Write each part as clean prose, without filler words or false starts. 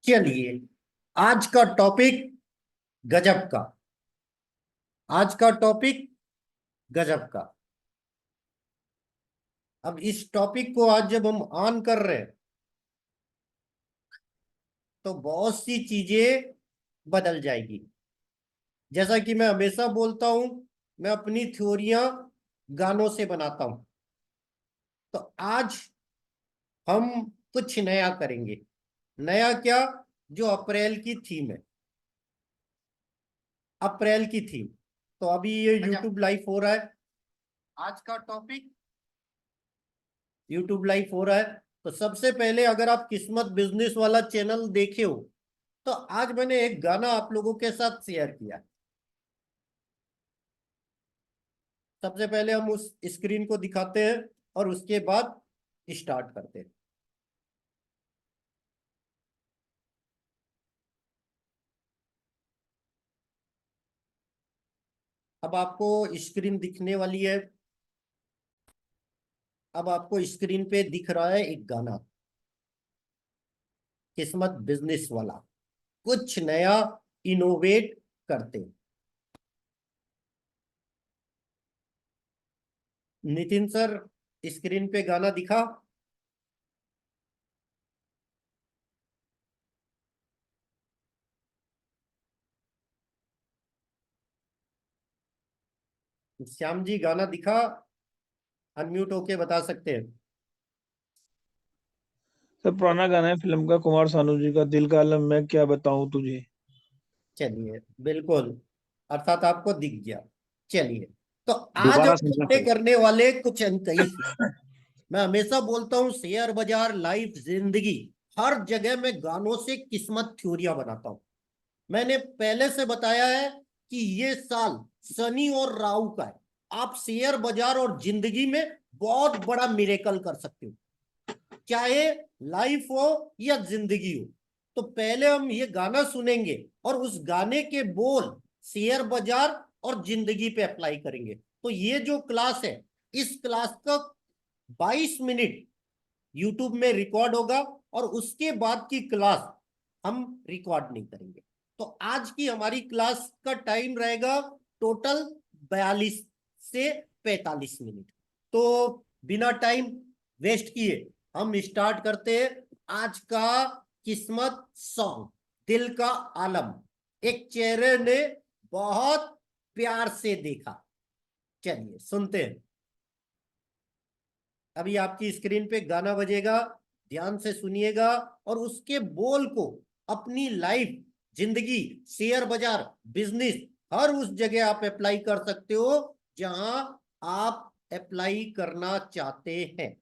चलिए, आज का टॉपिक गजब का। आज का टॉपिक गजब का। अब इस टॉपिक को आज जब हम ऑन कर रहे हैं तो बहुत सी चीजें बदल जाएगी। जैसा कि मैं हमेशा बोलता हूं, मैं अपनी थ्योरियां गानों से बनाता हूं। तो आज हम कुछ नया करेंगे। नया क्या? जो अप्रैल की थीम है, अप्रैल की थीम। तो अभी ये यूट्यूब लाइव हो रहा है। आज का टॉपिक यूट्यूब लाइव हो रहा है। तो सबसे पहले, अगर आप किस्मत बिजनेस वाला चैनल देखे हो तो आज मैंने एक गाना आप लोगों के साथ शेयर किया। सबसे पहले हम उस स्क्रीन को दिखाते हैं और उसके बाद स्टार्ट करते हैं। अब आपको स्क्रीन दिखने वाली है। अब आपको स्क्रीन पे दिख रहा है एक गाना, किस्मत बिजनेस वाला। कुछ नया इनोवेट करते हैं। नितिन सर, स्क्रीन पे गाना दिखा? श्याम जी, गाना दिखा? अनम्यूट होके बता सकते हैं। सर पुराना गाना है फिल्म का, कुमार सानू जी का, दिल का आलम मैं क्या बताऊं तुझे। चलिए, बिल्कुल। अर्थात आपको दिख गया। चलिए, तो आज दोबारा हम समझा बातें सर। करने वाले कुछ कई। मैं हमेशा बोलता हूँ, शेयर बाजार, लाइफ, जिंदगी, हर जगह में गानों से किस्मत थ्योरियां बनाता हूँ। मैंने पहले से बताया है कि ये साल शनि और राहु का है। आप शेयर बाजार और जिंदगी में बहुत बड़ा मिरेकल कर सकते हो, चाहे लाइफ हो या जिंदगी हो। तो पहले हम ये गाना सुनेंगे और उस गाने के बोल शेयर बाजार और जिंदगी पे अप्लाई करेंगे। तो ये जो क्लास है, इस क्लास का 22 मिनट यूट्यूब में रिकॉर्ड होगा और उसके बाद की क्लास हम रिकॉर्ड नहीं करेंगे। तो आज की हमारी क्लास का टाइम रहेगा टोटल 42 से 45 मिनट। तो बिना टाइम वेस्ट किए हम स्टार्ट करते हैं आज का किस्मत सॉन्ग, दिल का आलम। एक चेहरे ने बहुत प्यार से देखा। चलिए सुनते हैं। अभी आपकी स्क्रीन पे गाना बजेगा, ध्यान से सुनिएगा और उसके बोल को अपनी लाइफ, जिंदगी, शेयर बाजार, बिजनेस, हर उस जगह आप अप्लाई कर सकते हो जहां आप अप्लाई करना चाहते हैं।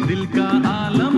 दिल का आलम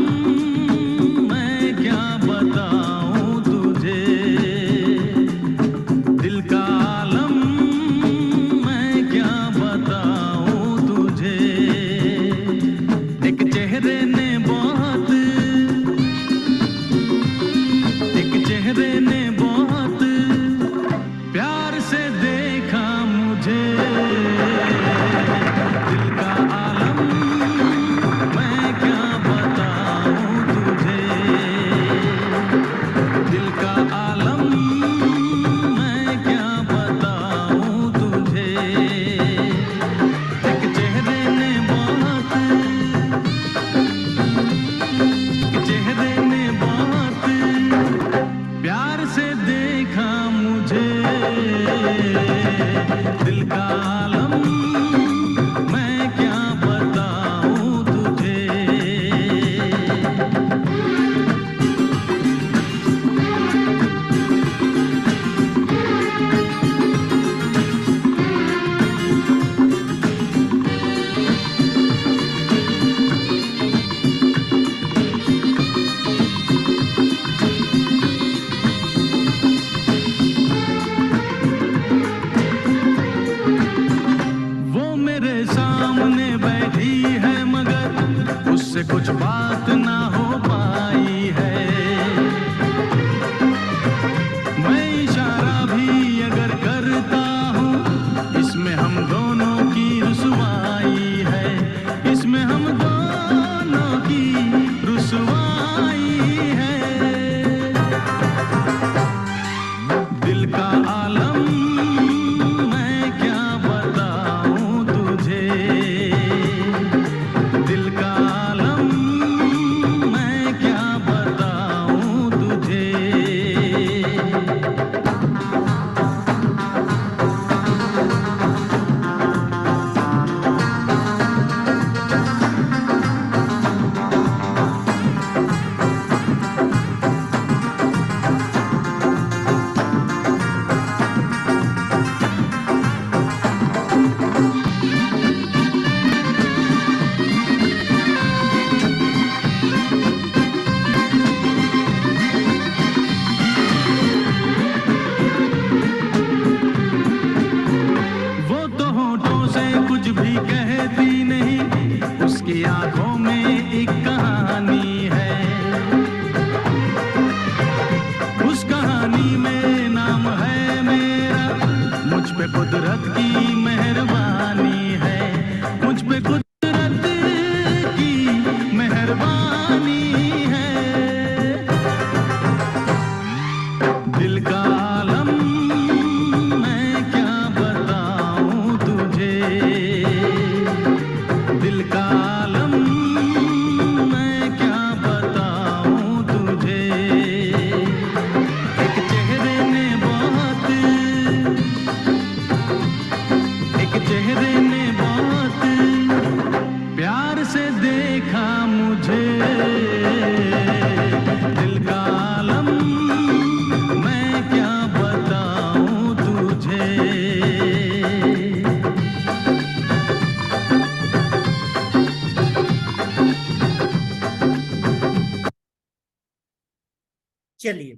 चलिए,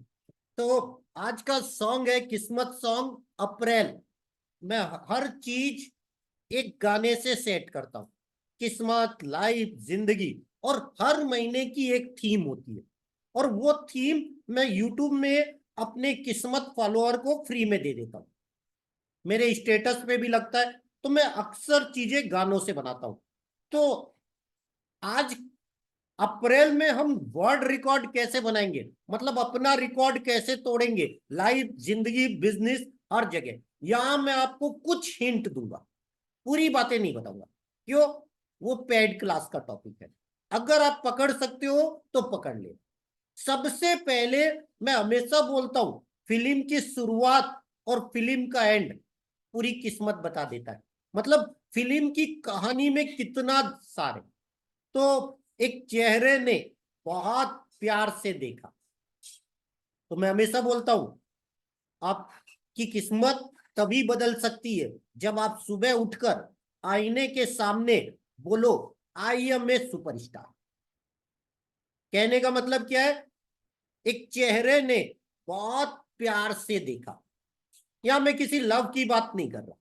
तो आज का सॉन्ग है किस्मत सॉन्ग अप्रैल। मैं हर चीज एक गाने से सेट करता हूँ। किस्मत, लाइफ, जिंदगी, और हर महीने की एक थीम होती है, और वो थीम मैं यूट्यूब में अपने किस्मत फॉलोअर को फ्री में दे देता हूँ। मेरे स्टेटस पे भी लगता है, तो मैं अक्सर चीजें गानों से बनाता हूँ। तो आज अप्रैल में हम वर्ल्ड रिकॉर्ड कैसे बनाएंगे, मतलब अपना रिकॉर्ड कैसे तोड़ेंगे, लाइफ, जिंदगी, बिजनेस, हर जगह, यहां मैं आपको कुछ हिंट दूंगा, पूरी बातें नहीं बताऊंगा। क्यों? वो पेड क्लास का टॉपिक है। अगर आप पकड़ सकते हो तो पकड़ ले। सबसे पहले मैं हमेशा बोलता हूं, फिल्म की शुरुआत और फिल्म का एंड पूरी किस्मत बता देता है। मतलब फिल्म की कहानी में कितना सारे। तो एक चेहरे ने बहुत प्यार से देखा। तो मैं हमेशा बोलता हूं, आपकी किस्मत तभी बदल सकती है जब आप सुबह उठकर आईने के सामने बोलो, आई एम ए सुपरस्टार। कहने का मतलब क्या है? एक चेहरे ने बहुत प्यार से देखा। या मैं किसी लव की बात नहीं कर रहा,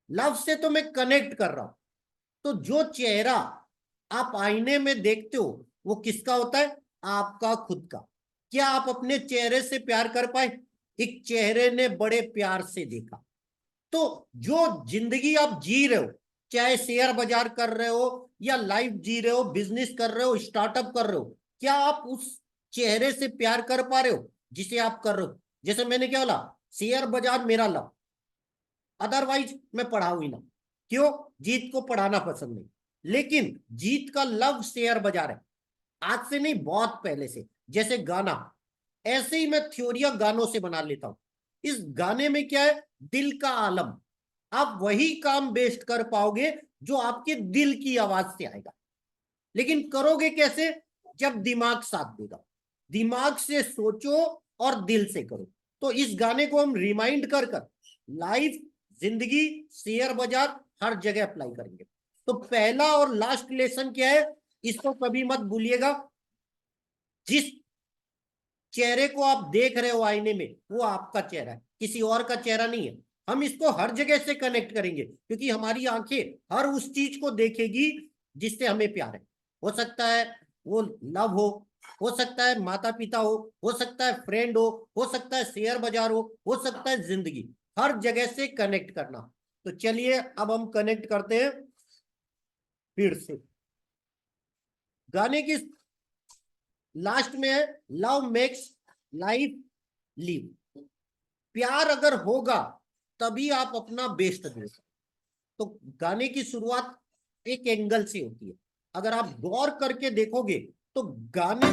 लव से तो मैं कनेक्ट कर रहा हूं। तो जो चेहरा आप आईने में देखते हो वो किसका होता है? आपका खुद का। क्या आप अपने चेहरे से प्यार कर पाए? एक चेहरे ने बड़े प्यार से देखा। तो जो जिंदगी आप जी रहे हो, चाहे शेयर बाजार कर रहे हो या लाइफ जी रहे हो, बिजनेस कर रहे हो, स्टार्टअप कर रहे हो, क्या आप उस चेहरे से प्यार कर पा रहे हो जिसे आप कर रहे हो? जैसे मैंने क्या बोला, शेयर बाजार मेरा लव, अदरवाइज मैं पढ़ाऊ ही ना। क्यों? जीत को पढ़ाना पसंद नहीं, लेकिन जीत का लव शेयर बाजार है। आज से नहीं, बहुत पहले से। जैसे गाना, ऐसे ही मैं थ्योरिया गानों से बना लेता हूं। इस गाने में क्या है? दिल का आलम। आप वही काम बेस्ट कर पाओगे जो आपके दिल की आवाज से आएगा। लेकिन करोगे कैसे? जब दिमाग साथ देगा। दिमाग से सोचो और दिल से करो। तो इस गाने को हम रिमाइंड कर कर लाइफ, जिंदगी, शेयर बाजार, हर जगह अप्लाई करेंगे। तो पहला और लास्ट लेसन क्या है, इसको कभी मत भूलिएगा। जिस चेहरे को आप देख रहे हो आईने में, वो आपका चेहरा है, किसी और का चेहरा नहीं है। हम इसको हर जगह से कनेक्ट करेंगे, क्योंकि हमारी आंखें हर उस चीज को देखेगी जिससे हमें प्यार है। हो सकता है वो लव हो सकता है माता पिता हो सकता है फ्रेंड हो सकता है शेयर बाजार हो सकता है जिंदगी। हर जगह से कनेक्ट करना। तो चलिए अब हम कनेक्ट करते हैं फिर से। गाने की लास्ट में है, लव मेक्स लाइफ लिव। प्यार अगर होगा तभी आप अपना बेस्ट दे सकते। तो गाने की शुरुआत एक एंगल से होती है। अगर आप गौर करके देखोगे तो गाने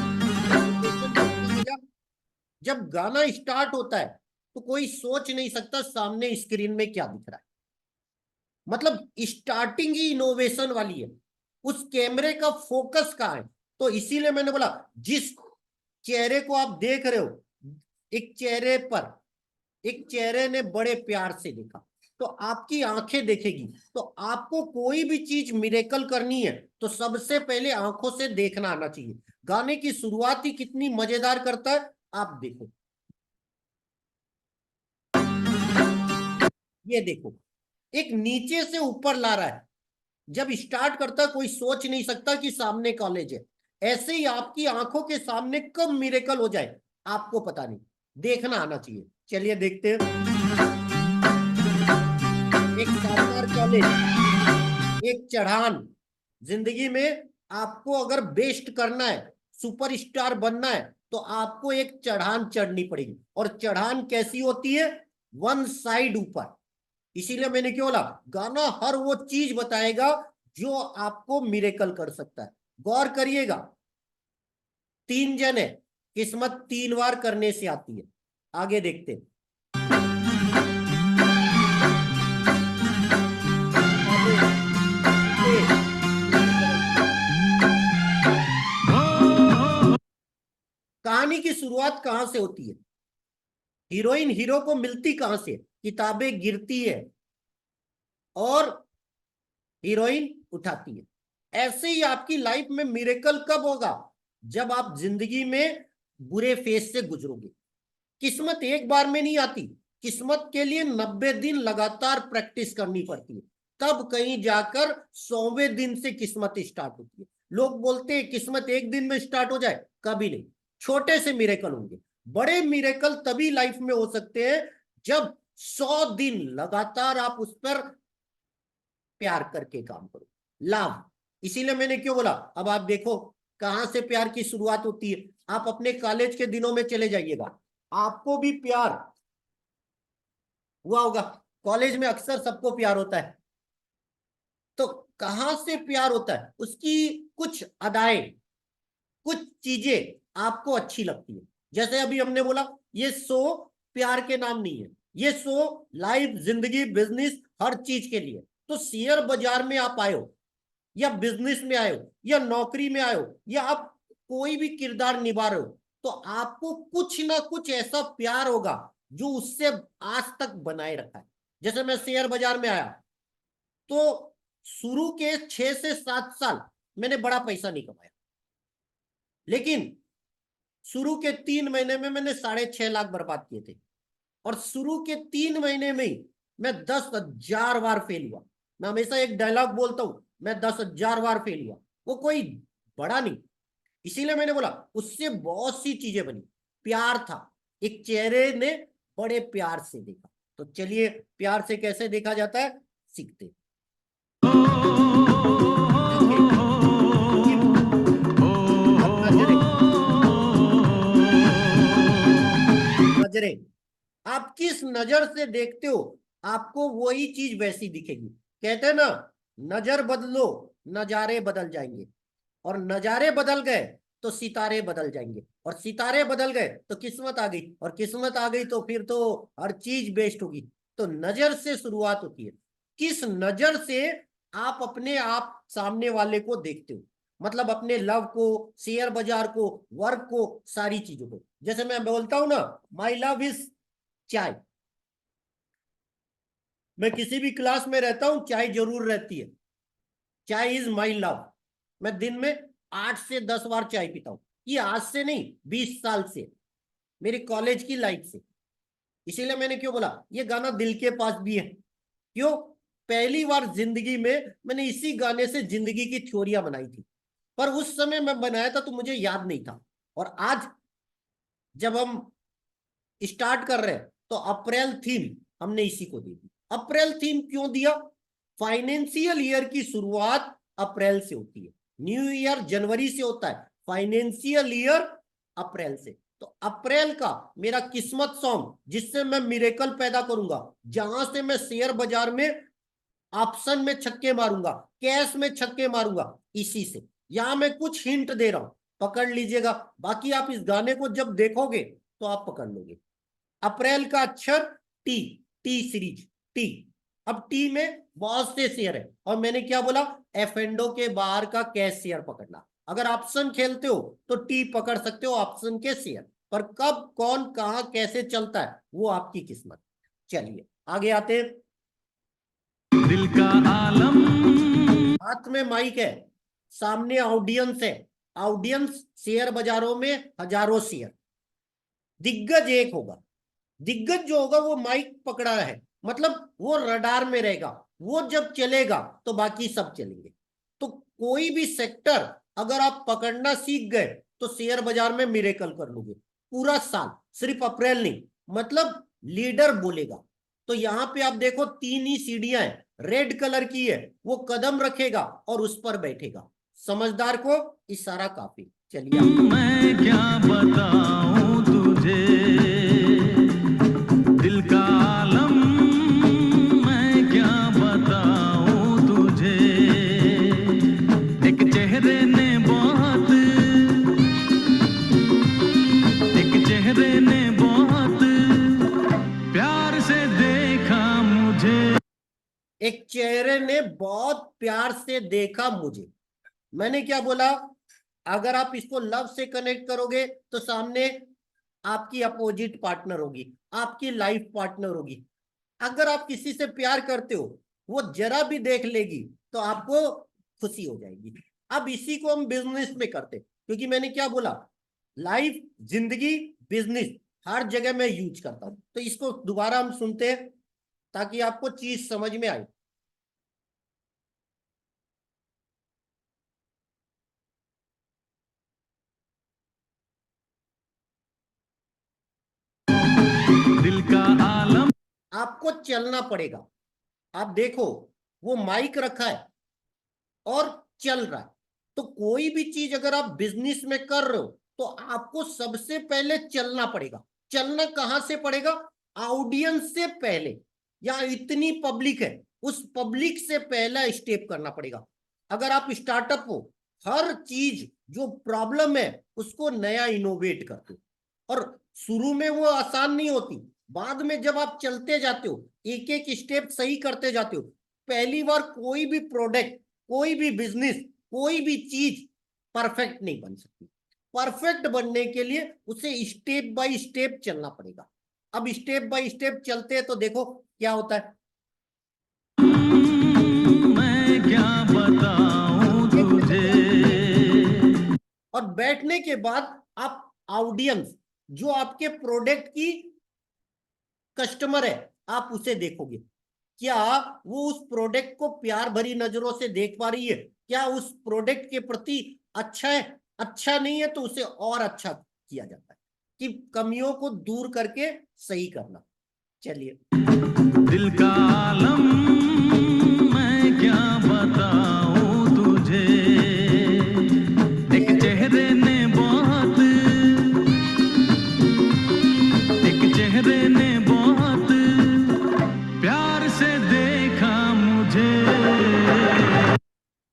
जब गाना स्टार्ट होता है तो कोई सोच नहीं सकता सामने स्क्रीन में क्या दिख रहा है। मतलब स्टार्टिंग ही इनोवेशन वाली है। उस कैमरे का फोकस कहाँ है? तो इसीलिए मैंने बोला, जिस चेहरे को आप देख रहे हो, एक चेहरे पर, एक चेहरे ने बड़े प्यार से देखा, तो आपकी आंखें देखेगी। तो आपको कोई भी चीज मिरेकल करनी है तो सबसे पहले आंखों से देखना आना चाहिए। गाने की शुरुआत ही कितनी मजेदार करता है, आप देखो। ये देखो, एक नीचे से ऊपर ला रहा है। जब स्टार्ट करता कोई सोच नहीं सकता कि सामने कॉलेज है। ऐसे ही आपकी आंखों के सामने कब मिरेकल हो जाए आपको पता नहीं, देखना आना चाहिए। चलिए देखते हैं। एक शानदार कॉलेज, एक चढ़ान। जिंदगी में आपको अगर बेस्ट करना है, सुपरस्टार बनना है, तो आपको एक चढ़ान चढ़नी पड़ेगी। और चढ़ान कैसी होती है? वन साइड ऊपर। इसीलिए मैंने क्यों बोला, गाना हर वो चीज बताएगा जो आपको मिरेकल कर सकता है। गौर करिएगा, तीन जन है, किस्मत तीन बार करने से आती है। आगे देखते हैं। कहानी की शुरुआत कहां से होती है? हीरोइन हीरो को मिलती कहां से? किताबें गिरती है और हीरोइन उठाती है। ऐसे ही आपकी लाइफ में मिरेकल कब होगा? जब आप जिंदगी में बुरे फेज से गुजरोगे। किस्मत एक बार में नहीं आती, किस्मत के लिए 90 दिन लगातार प्रैक्टिस करनी पड़ती है, तब कहीं जाकर 100वें दिन से किस्मत स्टार्ट होती है। लोग बोलते हैं किस्मत एक दिन में स्टार्ट हो जाए, कभी नहीं। छोटे से मिरेकल होंगे, बड़े मिरेकल तभी लाइफ में हो सकते हैं जब 100 दिन लगातार आप उस पर प्यार करके काम करो। लाभ, इसीलिए मैंने क्यों बोला, अब आप देखो कहां से प्यार की शुरुआत होती है। आप अपने कॉलेज के दिनों में चले जाइएगा, आपको भी प्यार हुआ होगा। कॉलेज में अक्सर सबको प्यार होता है, तो कहां से प्यार होता है, उसकी कुछ अदाएं, कुछ चीजें आपको अच्छी लगती है। जैसे अभी हमने बोला ये शो प्यार के नाम नहीं है, ये शो लाइफ, जिंदगी, बिजनेस, हर चीज के लिए। तो शेयर बाजार में आप आए हो, या बिजनेस में आए हो, या नौकरी में आए हो, या आप कोई भी किरदार निभा रहे हो, तो आपको कुछ ना कुछ ऐसा प्यार होगा जो उससे आज तक बनाए रखा है। जैसे मैं शेयर बाजार में आया तो शुरू के 6 से 7 साल मैंने बड़ा पैसा नहीं कमाया, लेकिन शुरू के 3 महीने में मैंने 6.5 लाख बर्बाद किए थे। और शुरू के 3 महीने में ही मैं 10,000 बार फेल हुआ। मैं हमेशा एक डायलॉग बोलता हूं, मैं 10,000 बार फेल हुआ, वो कोई बड़ा नहीं। इसीलिए मैंने बोला उससे बहुत सी चीजें बनी। प्यार था, एक चेहरे ने बड़े प्यार से देखा। तो चलिए प्यार से कैसे देखा जाता है सीखते हैं। नजरें, आप किस नजर से देखते हो आपको वही चीज वैसी दिखेगी। कहते हैं ना, नजर बदलो नजारे बदल जाएंगे, और नजारे बदल गए तो सितारे बदल जाएंगे, और सितारे बदल गए तो किस्मत आ गई, और किस्मत आ गई तो फिर तो हर चीज बेस्ट होगी। तो नजर से शुरुआत होती है। किस नजर से आप अपने आप सामने वाले को देखते हो, मतलब अपने लव को, शेयर बाजार को, वर्क को, सारी चीजों को। जैसे मैं बोलता हूं ना, माई लव इज चाय। मैं किसी भी क्लास में रहता हूं, चाय जरूर रहती है। चाय इज माई लव। मैं दिन में 8 से 10 बार चाय पीता हूं। ये आज से नहीं, 20 साल से, मेरी कॉलेज की लाइफ से। इसीलिए मैंने क्यों बोला ये गाना दिल के पास भी है। क्यों? पहली बार जिंदगी में मैंने इसी गाने से जिंदगी की थ्योरियां बनाई थी, पर उस समय मैं बनाया था तो मुझे याद नहीं था। और आज जब हम स्टार्ट कर रहे हैं तो अप्रैल थीम हमने इसी को दी थी। अप्रैल थीम क्यों दिया? फाइनेंशियल ईयर की शुरुआत अप्रैल से होती है, न्यू ईयर जनवरी से होता है, फाइनेंशियल ईयर अप्रैल से। तो अप्रैल का मेरा किस्मत सॉन्ग, जिससे मैं मिरेकल पैदा करूंगा, जहां से मैं शेयर बाजार में ऑप्शन में छक्के मारूंगा, कैश में छक्के मारूंगा, इसी से। यहां मैं कुछ हिंट दे रहा हूं, पकड़ लीजिएगा। बाकी आप इस गाने को जब देखोगे तो आप पकड़ लोगे। अप्रैल का अक्षर टी, टी सीरीज, टी। अब टी में बहुत से शेयर है, और मैंने क्या बोला, एफ एंडो के बाहर का कैश शेयर पकड़ना। अगर ऑप्शन खेलते हो तो टी पकड़ सकते हो, ऑप्शन के शेयर। पर कब, कौन, कहां, कैसे चलता है वो आपकी किस्मत। चलिए आगे आते हैं। दिल का आलम, हाथ में माइक है, सामने ऑडियंस है। ऑडियंस शेयर बाजारों में हजारों शेयर, दिग्गज एक होगा। दिग्गज जो होगा वो माइक पकड़ा है, मतलब वो रडार में रहेगा। वो जब चलेगा तो बाकी सब चलेंगे। तो कोई भी सेक्टर अगर आप पकड़ना सीख गए तो शेयर बाजार में मिरेकल कर लोगे पूरा साल, सिर्फ अप्रैल नहीं। मतलब लीडर बोलेगा। तो यहां पे आप देखो 3 ही सीढ़ियां हैं, रेड कलर की है, वो कदम रखेगा और उस पर बैठेगा। समझदार को इशारा काफी। चलिए मैं क्या बताऊं तुझे, दिल का आलम मैं क्या बताऊं तुझे। एक चेहरे ने बहुत, एक चेहरे ने बहुत प्यार से देखा मुझे। एक चेहरे ने बहुत प्यार से देखा मुझे। मैंने क्या बोला, अगर आप इसको लव से कनेक्ट करोगे तो सामने आपकी अपोजिट पार्टनर होगी, आपकी लाइफ पार्टनर होगी। अगर आप किसी से प्यार करते हो, वो जरा भी देख लेगी तो आपको खुशी हो जाएगी। अब इसी को हम बिजनेस में करते, क्योंकि मैंने क्या बोला, लाइफ, जिंदगी, बिजनेस, हर जगह मैं यूज करता हूं। तो इसको दोबारा हम सुनते हैं ताकि आपको चीज समझ में आए। दिल का आलम। आपको चलना पड़ेगा। आप देखो, वो माइक रखा है और चल रहा है। तो कोई भी चीज अगर आप बिजनेस में कर रहे हो तो आपको सबसे पहले चलना पड़ेगा। चलना कहां से पड़ेगा? ऑडियंस से पहले, या इतनी पब्लिक है उस पब्लिक से पहला स्टेप करना पड़ेगा। अगर आप स्टार्टअप हो, हर चीज जो प्रॉब्लम है उसको नया इनोवेट करते हो, और शुरू में वो आसान नहीं होती। बाद में जब आप चलते जाते हो, एक एक स्टेप सही करते जाते हो, पहली बार कोई भी प्रोडक्ट, कोई भी बिजनेस, कोई भी चीज परफेक्ट नहीं बन सकती। परफेक्ट बनने के लिए उसे स्टेप बाय स्टेप चलना पड़ेगा। अब स्टेप बाय स्टेप चलते हैं तो देखो क्या होता है। मैं क्या बताऊं तुझे। और बैठने के बाद आप ऑडियंस, जो आपके प्रोडक्ट की कस्टमर है, आप उसे देखोगे। क्या वो उस प्रोडक्ट को प्यार भरी नजरों से देख पा रही है? क्या उस प्रोडक्ट के प्रति अच्छा है? अच्छा नहीं है तो उसे और अच्छा किया जाता है, कि कमियों को दूर करके सही करना। चलिए, दिल का आलम मैं क्या बताऊं तुझे। एक चेहरे ने बहुत प्यार से देखा मुझे।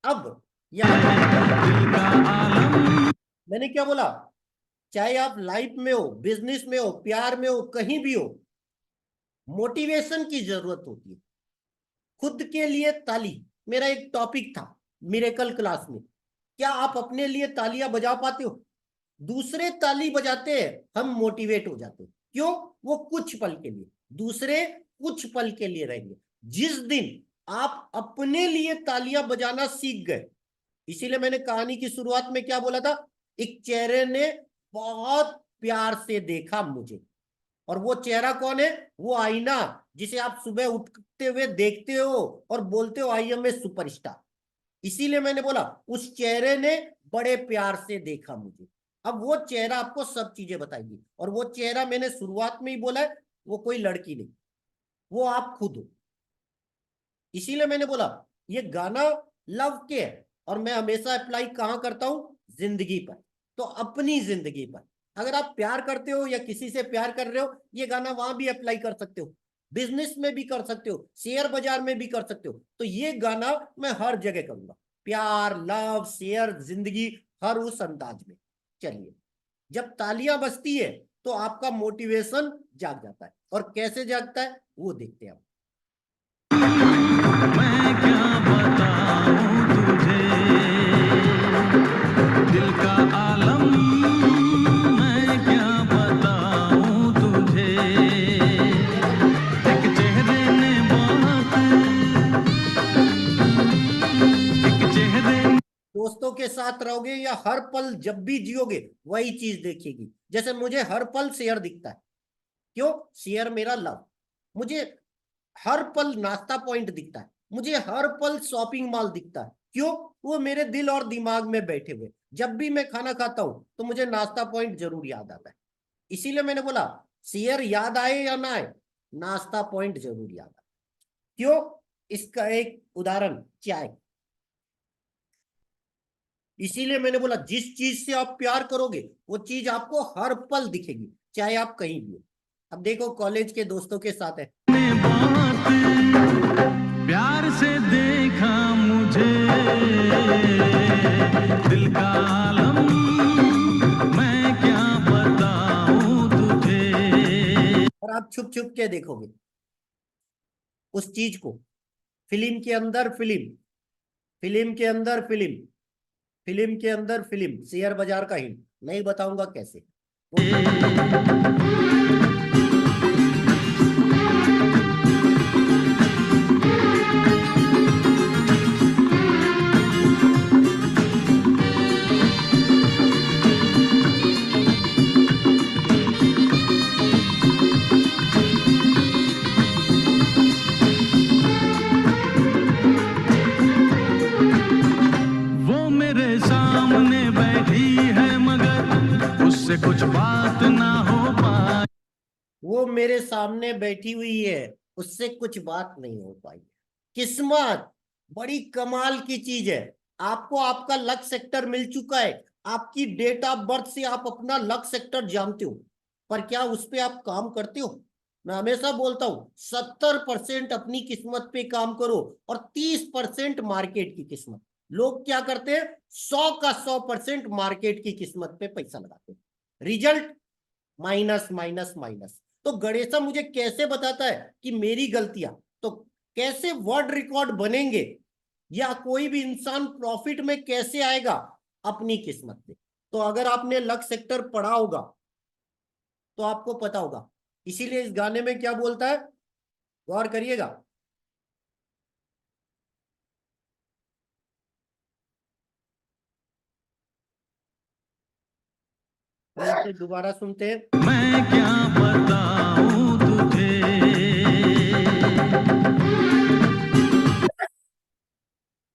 अब यहाँ दिल का आलम। मैंने क्या बोला? चाहे आप लाइफ में हो, बिजनेस में हो, प्यार में हो, कहीं भी हो, मोटिवेशन की जरूरत होती है। खुद के लिए ताली मेरा एक टॉपिक था मिरेकल क्लास में। क्या आप अपने लिए तालियां बजा पाते हो? दूसरे ताली बजाते हैं, हम मोटिवेट हो जाते हैं। क्यों? वो कुछ पल के लिए, दूसरे कुछ पल के लिए रहेंगे। जिस दिन आप अपने लिए तालियां बजाना सीख गए, इसीलिए मैंने कहानी की शुरुआत में क्या बोला था? एक चेहरे ने बहुत प्यार से देखा मुझे। और वो चेहरा कौन है? वो आईना जिसे आप सुबह उठते हुए देखते हो और बोलते हो आई एम ए सुपरस्टार। इसीलिए मैंने बोला उस चेहरे ने बड़े प्यार से देखा मुझे। अब वो चेहरा आपको सब चीजें बताएगी, और वो चेहरा मैंने शुरुआत में ही बोला है, वो कोई लड़की नहीं, वो आप खुद हो। इसीलिए मैंने बोला ये गाना लव के है, और मैं हमेशा अप्लाई कहां करता हूं? जिंदगी पर। तो अपनी जिंदगी पर अगर आप प्यार करते हो या किसी से प्यार कर रहे हो, ये गाना वहां भी अप्लाई कर सकते हो, बिजनेस में भी कर सकते हो, शेयर बाजार में भी कर सकते हो। तो ये गाना मैं हर जगह करूंगा, प्यार, लव, शेयर, जिंदगी, हर उस अंदाज में। चलिए, जब तालियां बजती है तो आपका मोटिवेशन जाग जाता है, और कैसे जागता है वो देखते हैं। मैं क्या बताऊं तुझे। दिल का आलम मैं क्या बताऊं तुझे। एक चेहरे ने दोस्तों के साथ रहोगे या हर पल जब भी जियोगे वही चीज देखेगी। जैसे मुझे हर पल शेयर दिखता है, क्यों? शेयर मेरा लव। मुझे हर पल नाश्ता पॉइंट दिखता है, मुझे हर पल शॉपिंग मॉल दिखता है, क्यों? वो मेरे दिल और दिमाग में बैठे हुए। जब भी मैं खाना खाता हूं तो मुझे नाश्ता पॉइंट जरूर याद आता है। इसीलिए मैंने बोला शेयर याद आए या ना आए, नाश्ता पॉइंट जरूर याद आए। क्यों? इसका एक उदाहरण, चाय। इसीलिए मैंने बोला जिस चीज से आप प्यार करोगे वो चीज आपको हर पल दिखेगी, चाहे आप कहीं भी हो। अब देखो कॉलेज के दोस्तों के साथ है, बहुत प्यार से देखा मुझे। दिल का आलम मैं क्या बताऊं तुझे। और आप छुप छुप के देखोगे उस चीज को। फिल्म के अंदर फिल्म, फिल्म के अंदर फिल्म, फिल्म के अंदर फिल्म, शेयर बाजार का हिंट नहीं बताऊंगा कैसे। वो मेरे सामने बैठी हुई है, उससे कुछ बात नहीं हो पाई। किस्मत बड़ी कमाल की चीज है। आपको आपका लक सेक्टर मिल चुका है, आपकी डेट ऑफ बर्थ से आप अपना लक सेक्टर जानते हो, पर क्या उस पे आप काम करते हो? मैं हमेशा बोलता हूं 70% अपनी किस्मत पे काम करो और 30% मार्केट की किस्मत। लोग क्या करते हैं, 100 का 100% मार्केट की किस्मत पे पैसा लगाते हैं, रिजल्ट माइनस माइनस माइनस। तो गणेशा मुझे कैसे बताता है कि मेरी गलतियां, तो कैसे वर्ल्ड रिकॉर्ड बनेंगे या कोई भी इंसान प्रॉफिट में कैसे आएगा? अपनी किस्मत पे। तो अगर आपने लक सेक्टर पढ़ा होगा तो आपको पता होगा। इसीलिए इस गाने में क्या बोलता है, गौर करिएगा। दोबारा सुनते हैं। मैं क्या बताऊं तुझे,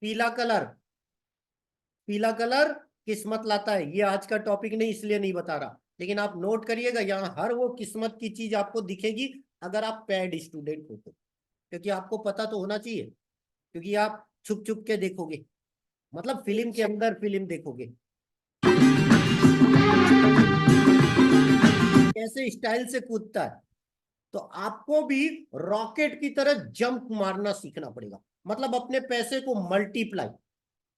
पीला कलर, पीला कलर किस्मत लाता है। ये आज का टॉपिक नहीं इसलिए नहीं बता रहा, लेकिन आप नोट करिएगा, यहाँ हर वो किस्मत की चीज आपको दिखेगी अगर आप पैड स्टूडेंट हो तो। क्योंकि आपको पता तो होना चाहिए, क्योंकि आप छुप छुप के देखोगे, मतलब फिल्म के अंदर फिल्म देखोगे, कैसे स्टाइल से कूदता है। तो आपको भी रॉकेट की तरह जंप मारना सीखना पड़ेगा, मतलब अपने पैसे को मल्टीप्लाई।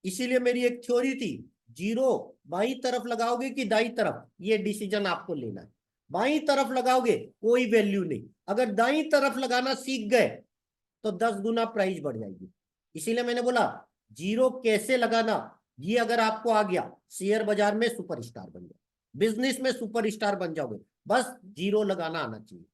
इसीलिए मेरी एक थ्योरी थी, जीरो बाईं तरफ लगाओगे कि दाईं तरफ, ये डिसीजन आपको लेना है। बाईं तरफ लगाओगे कोई वैल्यू नहीं, अगर दाईं तरफ लगाना सीख गए तो 10 गुना प्राइस बढ़ जाएगी। इसीलिए मैंने बोला जीरो कैसे लगाना, ये अगर आपको आ गया, शेयर बाजार में सुपरस्टार बन जाओगे, बिजनेस में सुपरस्टार बन जाओगे, बस जीरो लगाना आना चाहिए।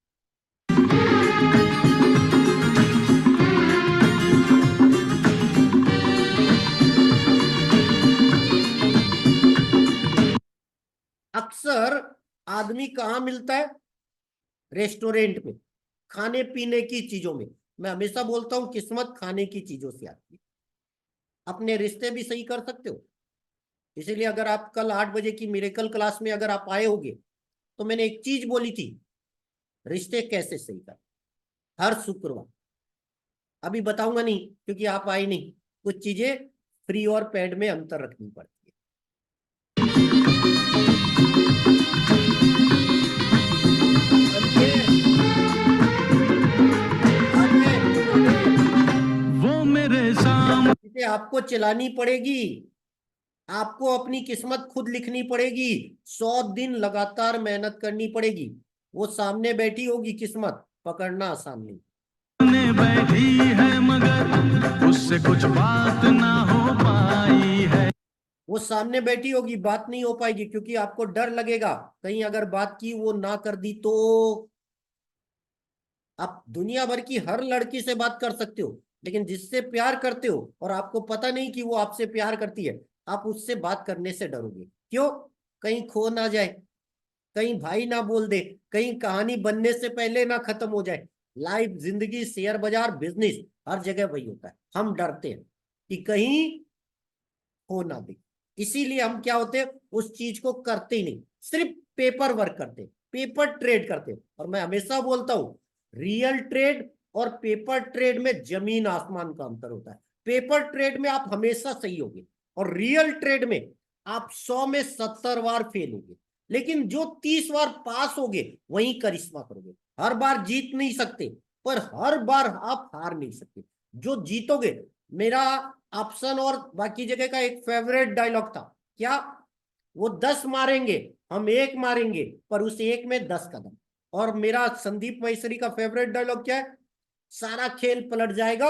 अक्सर आदमी कहाँ मिलता है, रेस्टोरेंट में, खाने पीने की चीजों में। मैं हमेशा बोलता हूं किस्मत खाने की चीजों से आती है। अपने रिश्ते भी सही कर सकते हो। इसीलिए अगर आप कल 8 बजे की मिरेकल क्लास में अगर आप आए होगे तो मैंने एक चीज बोली थी, रिश्ते कैसे सही कर, हर शुक्रवार। अभी बताऊंगा नहीं क्योंकि आप आए नहीं, कुछ चीजें फ्री और पेड में अंतर रखनी पड़ती है। वो मेरे सामने इसे आपको चलानी पड़ेगी, आपको अपनी किस्मत खुद लिखनी पड़ेगी, 100 दिन लगातार मेहनत करनी पड़ेगी। वो सामने बैठी होगी किस्मत, पकड़ना आसान नहीं। बैठी है मगर उससे कुछ बात ना हो पाई है। वो सामने बैठी होगी, बात नहीं हो पाएगी क्योंकि आपको डर लगेगा कहीं अगर बात की वो ना कर दी तो। आप दुनिया भर की हर लड़की से बात कर सकते हो, लेकिन जिससे प्यार करते हो और आपको पता नहीं कि वो आपसे प्यार करती है, आप उससे बात करने से डरोगे। क्यों? कहीं खो ना जाए, कहीं भाई ना बोल दे, कहीं कहानी बनने से पहले ना खत्म हो जाए। लाइफ, जिंदगी, शेयर बाजार, बिजनेस, हर जगह वही होता है। हम डरते हैं कि कहीं हो ना दे, इसीलिए हम क्या होते हैं, उस चीज को करते ही नहीं, सिर्फ पेपर वर्क करते, पेपर ट्रेड करते। और मैं हमेशा बोलता हूं रियल ट्रेड और पेपर ट्रेड में जमीन आसमान का अंतर होता है। पेपर ट्रेड में आप हमेशा सही होगे और रियल ट्रेड में आप 100 में 70 बार फेल होगे, लेकिन जो 30 बार पास होगे वही करिश्मा करोगे। हर बार जीत नहीं सकते, पर हर बार आप हार नहीं सकते। जो जीतोगे, मेरा ऑप्शन और बाकी जगह का एक फेवरेट डायलॉग था, क्या? वो 10 मारेंगे, हम 1 मारेंगे, पर उस 1 में 10 कदम। और मेरा संदीप महेश्वरी का फेवरेट डायलॉग क्या है? सारा खेल पलट जाएगा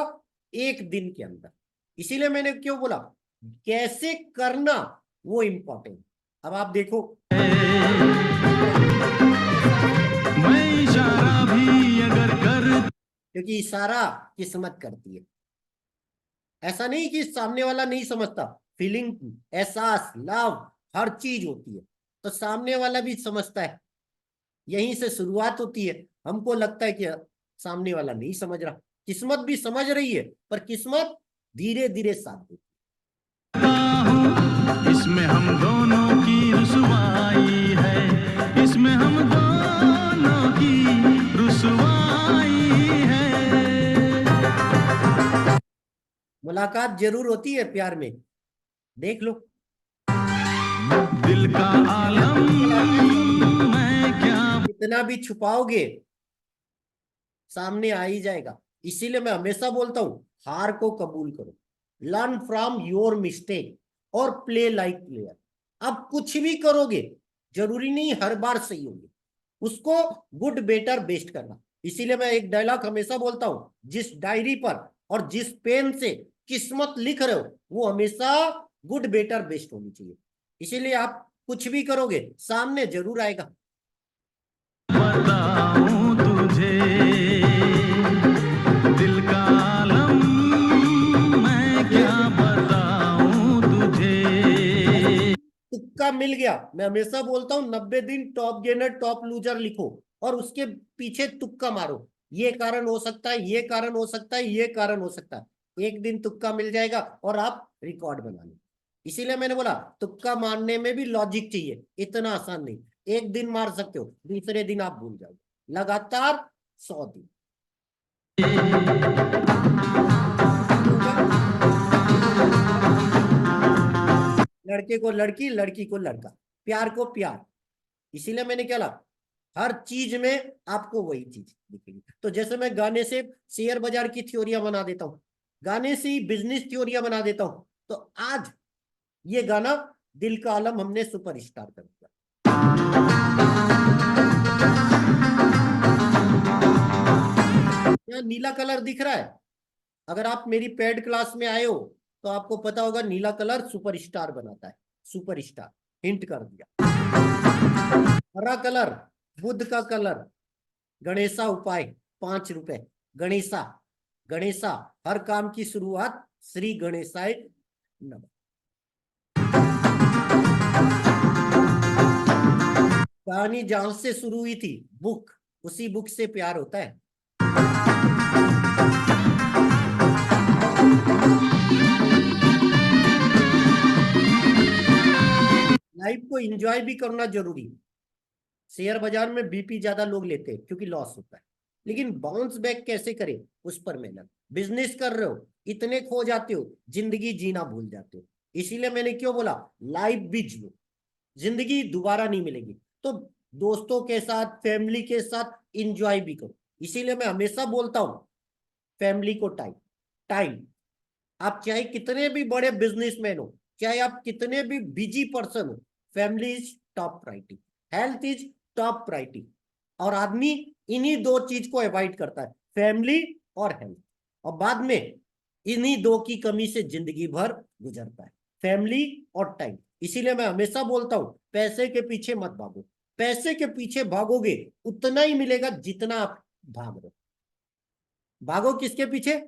1 दिन के अंदर। इसीलिए मैंने क्यों बोला, कैसे करना वो इंपॉर्टेंट। अब आप देखो, मैं इशारा भी अगर कर, क्योंकि इशारा किस्मत करती है। ऐसा नहीं कि सामने वाला नहीं समझता, फीलिंग, एहसास, लव, हर चीज होती है, तो सामने वाला भी समझता है। यहीं से शुरुआत होती है। हमको लगता है कि सामने वाला नहीं समझ रहा, किस्मत भी समझ रही है, पर किस्मत धीरे धीरे साथ देती हूँ इसमें हम दोनों की रुसवाई है, इसमें हम दोनों की मुलाकात जरूर होती है प्यार में, देख लो। दिल का आलम मैं क्या इतना भी छुपाओगे सामने आ ही जाएगा। इसीलिए मैं हमेशा बोलता हूं, हार को कबूल करो, लर्न फ्रॉम योर मिस्टेक और प्ले लाइक प्लेयर। अब कुछ भी करोगे जरूरी नहीं हर बार सही होगी, उसको गुड बेटर बेस्ट करना। इसीलिए मैं एक डायलॉग हमेशा बोलता हूं, जिस डायरी पर और जिस पेन से किस्मत लिख रहे हो वो हमेशा गुड बेटर बेस्ट होनी चाहिए। इसीलिए आप कुछ भी करोगे सामने जरूर आएगा। बताऊं तुझे, दिल का आलम मैं क्या बताऊं तुझे। तुक्का मिल गया। मैं हमेशा बोलता हूं 90 दिन टॉप गेनर टॉप लूजर लिखो और उसके पीछे तुक्का मारो, ये कारण हो सकता है, ये कारण हो सकता है, ये कारण हो सकता है। एक दिन तुक्का मिल जाएगा और आप रिकॉर्ड बना लो। इसीलिए मैंने बोला तुक्का मारने में भी लॉजिक चाहिए, इतना आसान नहीं। एक दिन मार सकते हो, दूसरे दिन आप भूल जाओगे। लगातार 100 दिन। लड़के को लड़की, लड़की को लड़का, प्यार को प्यार। इसीलिए मैंने क्या ला, हर चीज में आपको वही चीज दिखेगी। तो जैसे मैं गाने से शेयर बाजार की थ्योरियां बना देता हूं, गाने से ही बिजनेस थ्योरियां बना देता हूं, तो आज ये गाना दिल का आलम हमने सुपरस्टार कर दिया। यहाँ नीला कलर दिख रहा है, अगर आप मेरी पेड क्लास में आए हो तो आपको पता होगा नीला कलर सुपरस्टार बनाता है। सुपरस्टार हिंट कर दिया। हरा कलर बुध का कलर, गणेशा उपाय 5 रुपए। गणेशा, गणेशा, हर काम की शुरुआत श्री गणेशाय नमः। कहानी जहां से शुरू हुई थी बुक, उसी बुक से प्यार होता है। लाइफ को एंजॉय भी करना जरूरी है। शेयर बाजार में बीपी ज्यादा लोग लेते हैं क्योंकि लॉस होता है, लेकिन बाउंस बैक कैसे करें उस पर मेहनत। बिजनेस कर रहे हो, इतने खो जाते हो, जिंदगी जीना भूल जाते हो। इसीलिए मैंने क्यों बोला लाइफ भी जियो, जिंदगी दोबारा नहीं मिलेगी। तो दोस्तों के साथ, फैमिली के साथ इंजॉय भी करो। इसीलिए मैं हमेशा बोलता हूं फैमिली को टाइम, टाइम। आप चाहे कितने भी बड़े बिजनेसमैन हो, चाहे आप कितने भी बिजी पर्सन हो, family is top priority, health is top priority. और आदमी इन्हीं 2 चीज को अवॉइड करता है, फैमिली और हेल्थ, और बाद में इन्हीं 2 की कमी से जिंदगी भर गुजरता है, फैमिली और टाइम। इसीलिए मैं हमेशा बोलता हूं पैसे के पीछे मत भागो। पैसे के पीछे भागोगे उतना ही मिलेगा जितना आप भाग रहे हो। भागो किसके पीछे?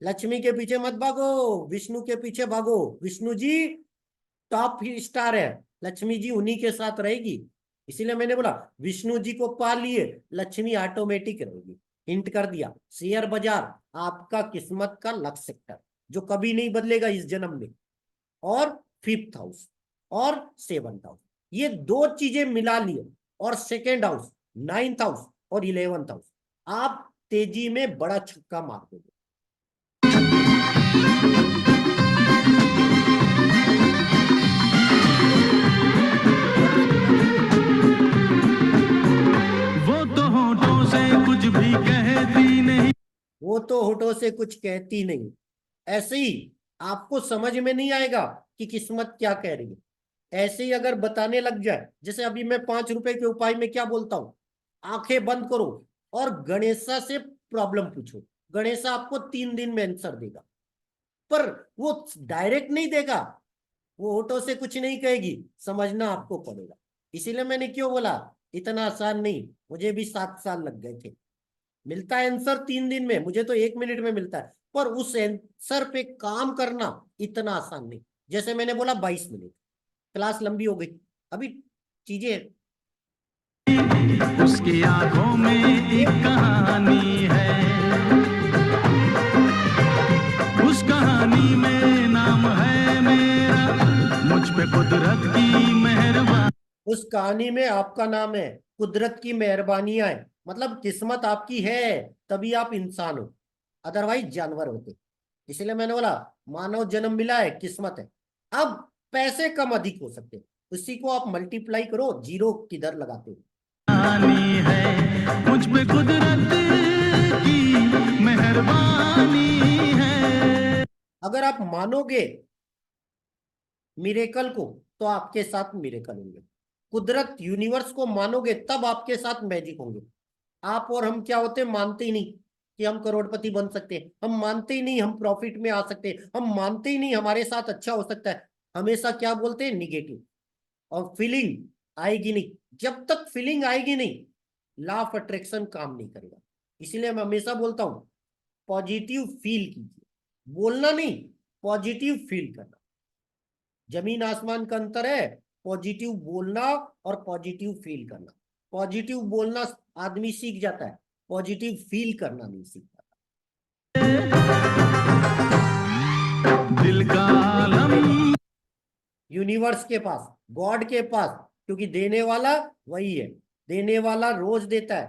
लक्ष्मी के पीछे मत भागो, विष्णु के पीछे भागो। विष्णु जी टॉप स्टार है, लक्ष्मी जी उन्हीं के साथ रहेगी। इसीलिए मैंने बोला विष्णु जी को पा लिए, लक्ष्मी ऑटोमेटिक रहेगी। हिंट कर दिया। शेयर बाजार आपका किस्मत का लक सेक्टर जो कभी नहीं बदलेगा इस जन्म में, और 5th हाउस और 7th हाउस, ये 2 चीजें मिला लिए, और 2nd हाउस, 9th हाउस और 11th हाउस, आप तेजी में बड़ा छक्का मार दोगे। वो तो होठों से कुछ भी कहती नहीं, वो तो होठों से कुछ कहती नहीं। ऐसे ही आपको समझ में नहीं आएगा कि किस्मत क्या कह रही है। ऐसे ही अगर बताने लग जाए, जैसे अभी मैं 5 रुपए के उपाय में क्या बोलता हूं, आंखें बंद करो और गणेशा से प्रॉब्लम पूछो, गणेशा आपको 3 दिन में आंसर देगा। पर वो डायरेक्ट नहीं देगा, वो होठों से कुछ नहीं कहेगी, समझना आपको पड़ेगा। इसीलिए मैंने क्यों बोला इतना आसान नहीं, मुझे भी 7 साल लग गए थे। मिलता है आंसर 3 दिन में, मुझे तो 1 मिनट में मिलता है, पर उस आंसर पे काम करना इतना आसान नहीं। जैसे मैंने बोला 22 मिनट, क्लास लंबी हो गई, अभी चीजें। उसकी आंखों में एक कहानी है, उस कहानी में नाम है मेरा, मुझ पे कुदरत की मेहरबानी। उस कहानी में आपका नाम है, कुदरत की मेहरबानियां है। मतलब किस्मत आपकी है तभी आप इंसान हो, अदरवाइज जानवर होते। इसलिए मैंने बोला मानव जन्म मिला है, किस्मत है। अब पैसे कम अधिक हो सकते हैं, उसी को आप मल्टीप्लाई करो, जीरो किधर लगाते हो? है मुझ पे कुदरत की मेहरबानी है। अगर आप मानोगे मिरेकल को तो आपके साथ मिरेकल होंगे। कुदरत यूनिवर्स को मानोगे तब आपके साथ मैजिक होंगे। आप और हम क्या होते हैं, मानते ही नहीं कि हम करोड़पति बन सकते हैं, हम मानते ही नहीं हम प्रॉफिट में आ सकते हैं, हम मानते ही नहीं हमारे साथ अच्छा हो सकता है। हमेशा क्या बोलते हैं, निगेटिव। और फीलिंग आएगी नहीं, जब तक फीलिंग आएगी नहीं लॉ ऑफ अट्रैक्शन काम नहीं करेगा। इसलिए मैं हमेशा बोलता हूं पॉजिटिव फील कीजिए, बोलना नहीं, पॉजिटिव फील करना। जमीन आसमान का अंतर है, पॉजिटिव बोलना और पॉजिटिव फील करना। पॉजिटिव बोलना आदमी सीख जाता है, पॉजिटिव फील करना नहीं सीख पाता। दिल का आलम यूनिवर्स के पास, गॉड के पास, क्योंकि देने वाला वही है, देने वाला रोज देता है,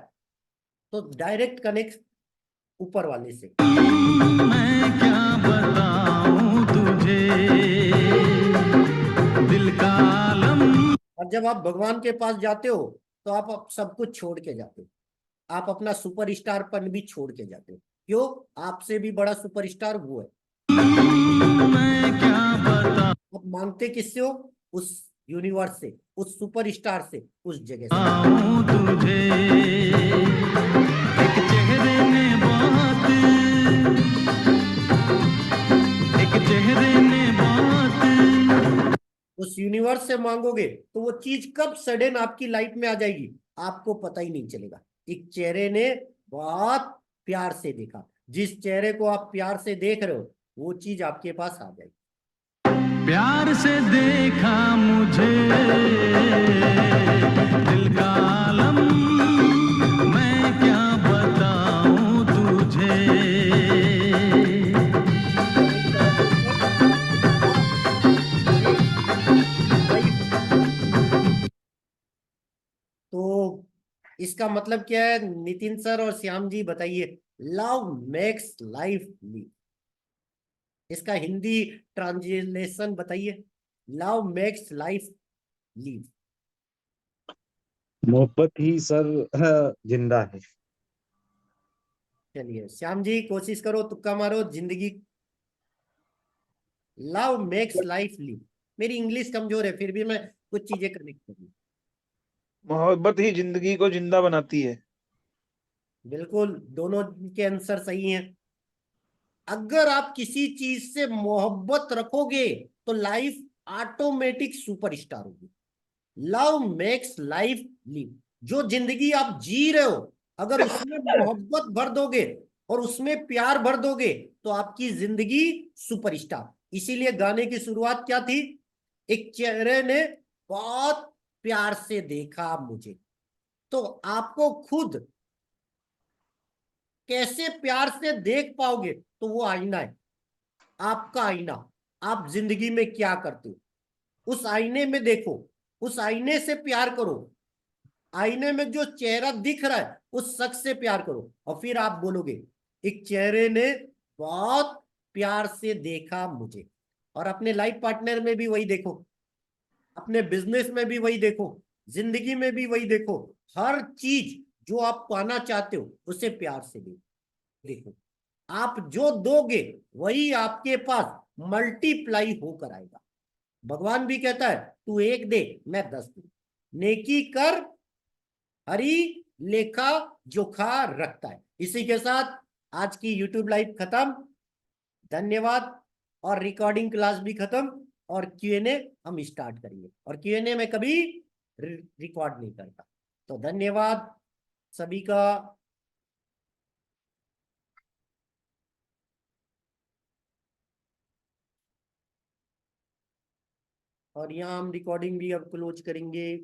तो डायरेक्ट कनेक्ट ऊपर वाले से। मैं क्या बताऊं तुझे, दिल का आलम। और जब आप भगवान के पास जाते हो तो आप सब कुछ छोड़ के जाते हो, आप अपना सुपरस्टार पन भी छोड़ के जाते हो। क्यों? आपसे भी बड़ा सुपरस्टार वो है। मैं क्या आप मांगते किससे हो? उस यूनिवर्स से, उस सुपरस्टार से, उस जगह से। बताऊं तुझे, एक चेहरे ने बहुत, एक चेहरे ने बहुत। उस यूनिवर्स से मांगोगे तो वो चीज कब सडन आपकी लाइफ में आ जाएगी आपको पता ही नहीं चलेगा। एक चेहरे ने बहुत प्यार से देखा, जिस चेहरे को आप प्यार से देख रहे हो वो चीज आपके पास आ जाएगी। प्यार से देखा मुझे, दिल का आलम। मैं क्या बताऊं तुझे। तो इसका मतलब क्या है नितिन सर और श्याम जी, बताइए। लव मेक्स लाइफ लिव, इसका हिंदी ट्रांसलेशन बताइए। Love makes life live. मोहब्बत ही सर जिंदा है। चलिए श्याम जी कोशिश करो, तुक्का मारो, जिंदगी। Love makes life live. मेरी इंग्लिश कमजोर है, फिर भी मैं कुछ चीजें कनेक्ट करूँ। मोहब्बत ही जिंदगी को जिंदा बनाती है। बिल्कुल, दोनों के आंसर सही हैं। अगर आप किसी चीज से मोहब्बत रखोगे तो लाइफ ऑटोमेटिक सुपरस्टार होगी। Love makes life live. जो जिंदगी आप जी रहे हो अगर उसमें मोहब्बत भर दोगे और उसमें प्यार भर दोगे तो आपकी जिंदगी सुपरस्टार। इसीलिए गाने की शुरुआत क्या थी? एक चेहरे ने बहुत प्यार से देखा मुझे। तो आपको खुद कैसे प्यार से देख पाओगे? तो वो आईना है, आपका आईना। आप जिंदगी में क्या करते हो उस आईने में देखो, उस आईने से प्यार करो। आईने में जो चेहरा दिख रहा है उस शख्स से प्यार करो और फिर आप बोलोगे एक चेहरे ने बहुत प्यार से देखा मुझे। और अपने लाइफ पार्टनर में भी वही देखो, अपने बिजनेस में भी वही देखो, जिंदगी में भी वही देखो। हर चीज जो आप पाना चाहते हो उसे प्यार से देखो। आप जो दोगे वही आपके पास मल्टीप्लाई होकर आएगा। भगवान भी कहता है तू एक दे मैं 10 दूं, नेकी कर हरी लेखा जोखा रखता है। इसी के साथ आज की यूट्यूब लाइव खत्म। धन्यवाद। और रिकॉर्डिंग क्लास भी खत्म और क्यूएनए हम स्टार्ट करेंगे। और क्यूएनए में कभी रिकॉर्ड नहीं करता। तो धन्यवाद सभी का। और यहाँ हम रिकॉर्डिंग भी अब क्लोज करेंगे।